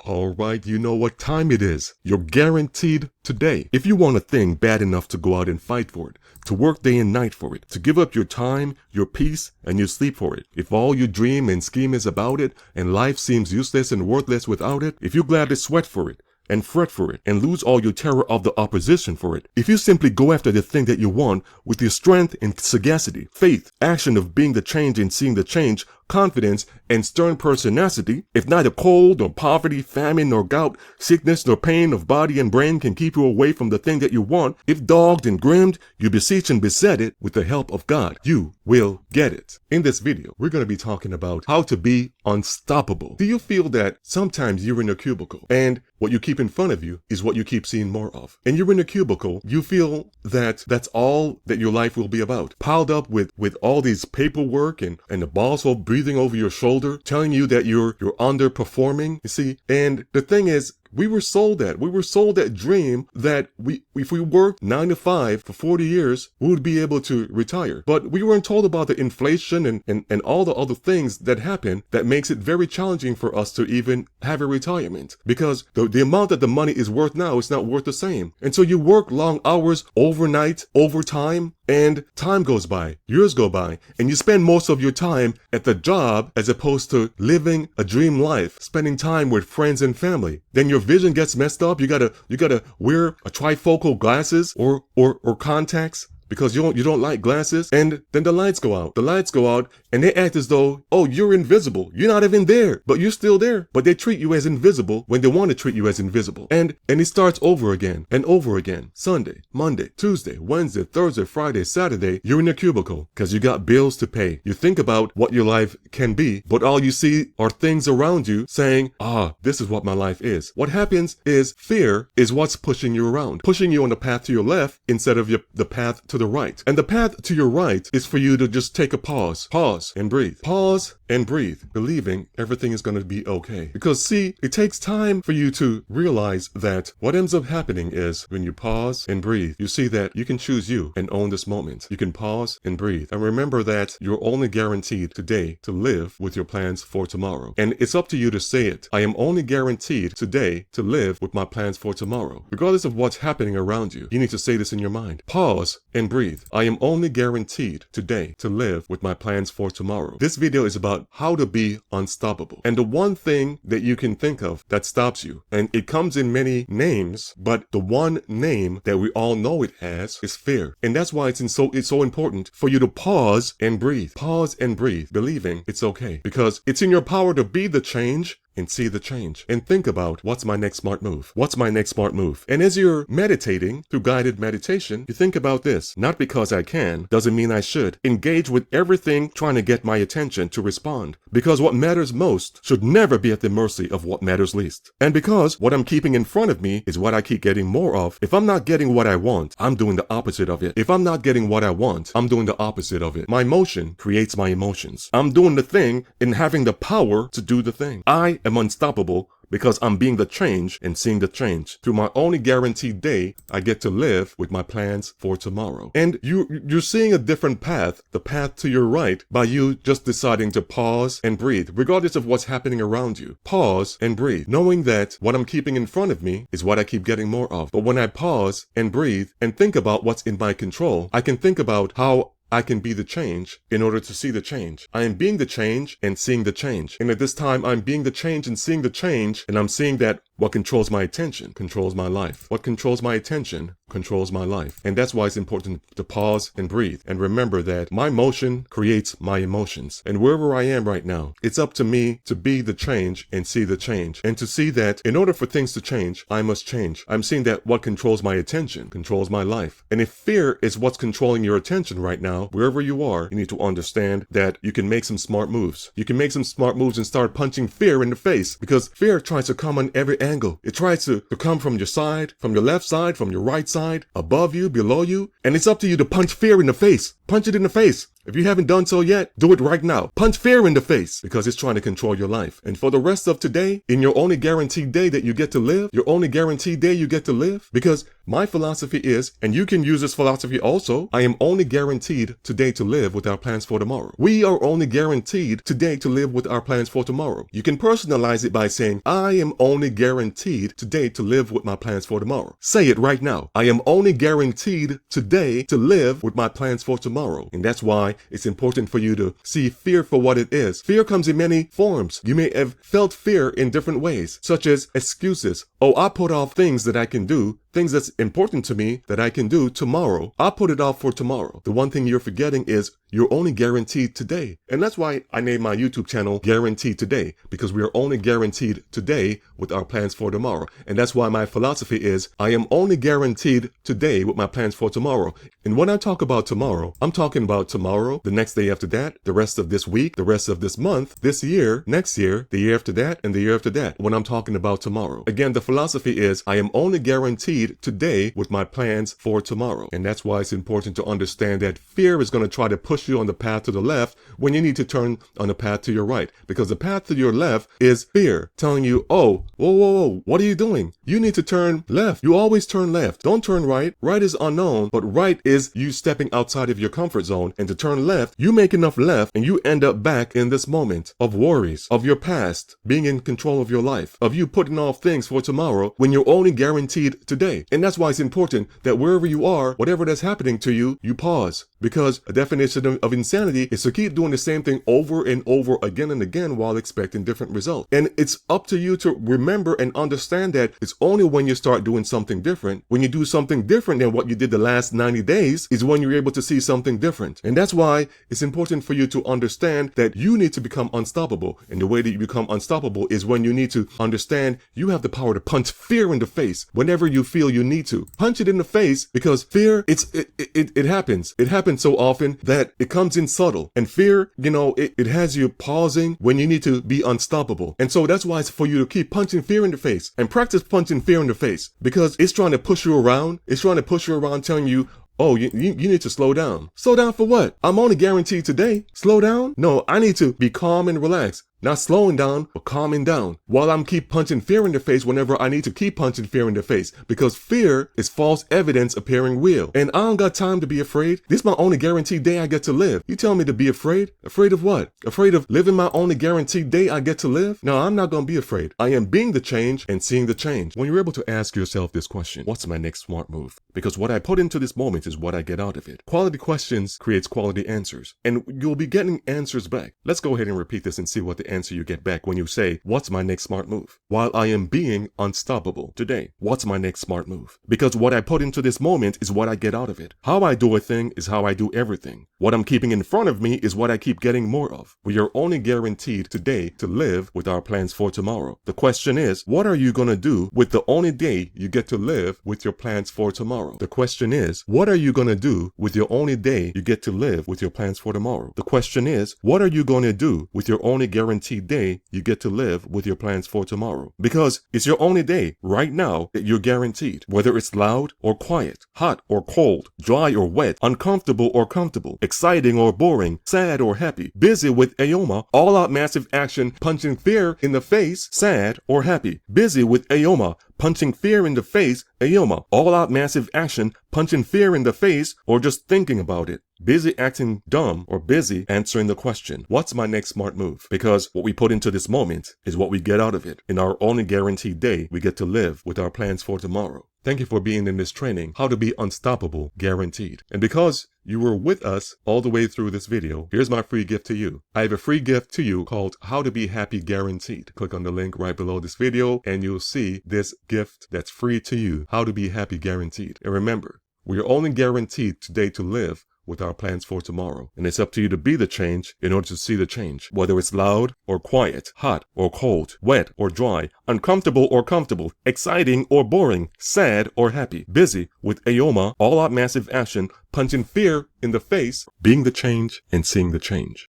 Alright, you know what time it is. You're guaranteed today. If you want a thing bad enough to go out and fight for it, to work day and night for it, to give up your time, your peace, and your sleep for it, if all you dream and scheme is about it, and life seems useless and worthless without it, if you gladly sweat for it, and fret for it, and lose all your terror of the opposition for it, if you simply go after the thing that you want with your strength and sagacity, faith, action of being the change and seeing the change, confidence, and stern pertinacity, if neither cold, nor poverty, famine, nor gout, sickness, nor pain of body and brain can keep you away from the thing that you want, if dogged and grimmed, you beseech and beset it with the help of God, you will get it. In this video, we're going to be talking about how to be unstoppable. Do you feel that sometimes you're in a cubicle and what you keep in front of you is what you keep seeing more of? And you're in a cubicle, you feel that that's all that your life will be about, piled up with all these paperwork and the boss will breathing over your shoulder, telling you that you're underperforming, you see. And the thing is, we were sold that dream that if we worked 9 to 5 for 40 years, we would be able to retire. But we weren't told about the inflation and all the other things that happen that makes it very challenging for us to even have a retirement. Because the amount that the money is worth now is not worth the same. And so you work long hours, overnight, overtime, and time goes by, years go by, and you spend most of your time at the job as opposed to living a dream life, spending time with friends and family. Then your vision gets messed up. You gotta wear a trifocal glasses or contacts because you don't like glasses. And then the lights go out and they act as though, oh, you're invisible. You're not even there, but you're still there. But they treat you as invisible when they want to treat you as invisible. And it starts over again and over again. Sunday, Monday, Tuesday, Wednesday, Thursday, Friday, Saturday, you're in a cubicle because you got bills to pay. You think about what your life can be, but all you see are things around you saying, this is what my life is. What happens is fear is what's pushing you around, pushing you on the path to your left instead of the path to the right. And the path to your right is for you to just take a pause and breathe, believing everything is going to be okay. Because see, it takes time for you to realize that what ends up happening is when you pause and breathe, you see that you can choose you and own this moment. You can pause and breathe and remember that you're only guaranteed today to live with your plans for tomorrow. And it's up to you to say it. I am only guaranteed today to live with my plans for tomorrow. Regardless of what's happening around you, you need to say this in your mind. Pause and breathe. I am only guaranteed today to live with my plans for tomorrow. This video is about how to be unstoppable. And the one thing that you can think of that stops you, and it comes in many names, but the one name that we all know it as is fear. And that's why it's so important for you to pause and breathe, believing it's okay, because it's in your power to be the change and see the change. And think about, what's my next smart move? What's my next smart move? And as you're meditating through guided meditation, you think about this. Not because I can, doesn't mean I should. Engage with everything trying to get my attention to respond. Because what matters most should never be at the mercy of what matters least. And because what I'm keeping in front of me is what I keep getting more of, if I'm not getting what I want, I'm doing the opposite of it. If I'm not getting what I want, I'm doing the opposite of it. My motion creates my emotions. I'm doing the thing and having the power to do the thing. I am unstoppable because I'm being the change and seeing the change. Through my only guaranteed day, I get to live with my plans for tomorrow. And you're seeing a different path, the path to your right, by you just deciding to pause and breathe, regardless of what's happening around you. Pause and breathe, knowing that what I'm keeping in front of me is what I keep getting more of. But when I pause and breathe and think about what's in my control, I can think about how I can be the change in order to see the change. I am being the change and seeing the change. And at this time, I'm being the change and seeing the change, and I'm seeing that what controls my attention controls my life. What controls my attention controls my life. And that's why it's important to pause and breathe and remember that my motion creates my emotions. And wherever I am right now, it's up to me to be the change and see the change. And to see that in order for things to change, I must change. I'm seeing that what controls my attention controls my life. And if fear is what's controlling your attention right now, wherever you are, you need to understand that you can make some smart moves. You can make some smart moves and start punching fear in the face, because fear tries to come on every angle. It tries to come from your side, from your left side, from your right side, above you, below you, and it's up to you to punch fear in the face. Punch it in the face. If you haven't done so yet, do it right now. Punch fear in the face because it's trying to control your life. And for the rest of today, in your only guaranteed day that you get to live, your only guaranteed day you get to live, because my philosophy is, and you can use this philosophy also, I am only guaranteed today to live with our plans for tomorrow. We are only guaranteed today to live with our plans for tomorrow. You can personalize it by saying, I am only guaranteed today to live with my plans for tomorrow. Say it right now. I am only guaranteed today to live with my plans for tomorrow. And that's why it's important for you to see fear for what it is. Fear comes in many forms. You may have felt fear in different ways, such as excuses. Oh, I put off things that I can do, things that's important to me that I can do tomorrow. I'll put it off for tomorrow. The one thing you're forgetting is you're only guaranteed today. And that's why I named my YouTube channel Guaranteed Today, because we are only guaranteed today with our plans for tomorrow. And that's why my philosophy is I am only guaranteed today with my plans for tomorrow. And when I talk about tomorrow, I'm talking about tomorrow, the next day after that, the rest of this week, the rest of this month, this year, next year, the year after that, and the year after that, when I'm talking about tomorrow. Again, the philosophy is I am only guaranteed today with my plans for tomorrow. And that's why it's important to understand that fear is going to try to push you on the path to the left when you need to turn on the path to your right. Because the path to your left is fear telling you, oh, whoa, what are you doing? You need to turn left. You always turn left. Don't turn right. Right is unknown, but right is you stepping outside of your comfort zone. And to turn left, you make enough left and you end up back in this moment of worries, of your past, being in control of your life, of you putting off things for tomorrow when you're only guaranteed today. And that's why it's important that wherever you are, whatever that's happening to you, you pause. Because a definition of insanity is to keep doing the same thing over and over again and again while expecting different results. And it's up to you to remember and understand that it's only when you start doing something different, when you do something different than what you did the last 90 days, is when you're able to see something different. And that's why it's important for you to understand that you need to become unstoppable. And the way that you become unstoppable is when you need to understand you have the power to punch fear in the face whenever you feel you need to. Punch it in the face because fear, it happens. It happens so often that it comes in subtle. And fear, it has you pausing when you need to be unstoppable. And so that's why it's for you to keep punching fear in the face and practice punching fear in the face because it's trying to push you around. It's trying to push you around telling you, oh, you need to slow down. Slow down for what? I'm only guaranteed today. Slow down? No, I need to be calm and relaxed. Not slowing down, but calming down. While I'm keep punching fear in the face whenever I need to keep punching fear in the face. Because fear is false evidence appearing real. And I don't got time to be afraid. This is my only guaranteed day I get to live. You tell me to be afraid? Afraid of what? Afraid of living my only guaranteed day I get to live? No, I'm not going to be afraid. I am being the change and seeing the change. When you're able to ask yourself this question, what's my next smart move? Because what I put into this moment is what I get out of it. Quality questions creates quality answers. And you'll be getting answers back. Let's go ahead and repeat this and see what the answer you get back when you say, what's my next smart move? While I am being unstoppable today, what's my next smart move? Because what I put into this moment is what I get out of it. How I do a thing is how I do everything. What I'm keeping in front of me is what I keep getting more of. We are only guaranteed today to live with our plans for tomorrow. The question is, what are you going to do with the only day you get to live with your plans for tomorrow? The question is, what are you going to do with your only day you get to live with your plans for tomorrow? The question is, what are you going to do with your only guaranteed day you get to live with your plans for tomorrow? Because it's your only day right now that you're guaranteed. Whether it's loud or quiet, hot or cold, dry or wet, uncomfortable or comfortable, exciting or boring, sad or happy, busy with Aoma, all out massive action, punching fear in the face, sad or happy, busy with Aoma, punching fear in the face, Aoma, all out massive action, punching fear in the face, or just thinking about it. Busy acting dumb or busy answering the question, what's my next smart move? Because what we put into this moment is what we get out of it. In our only guaranteed day, we get to live with our plans for tomorrow. Thank you for being in this training, How to Be Unstoppable Guaranteed. And because you were with us all the way through this video, here's my free gift to you. I have a free gift to you called How to Be Happy Guaranteed. Click on the link right below this video and you'll see this gift that's free to you, How to Be Happy Guaranteed. And remember, we are only guaranteed today to live with our plans for tomorrow. And it's up to you to be the change in order to see the change. Whether it's loud or quiet, hot or cold, wet or dry, uncomfortable or comfortable, exciting or boring, sad or happy, busy with Aoma, all out massive action, punching fear in the face, being the change and seeing the change.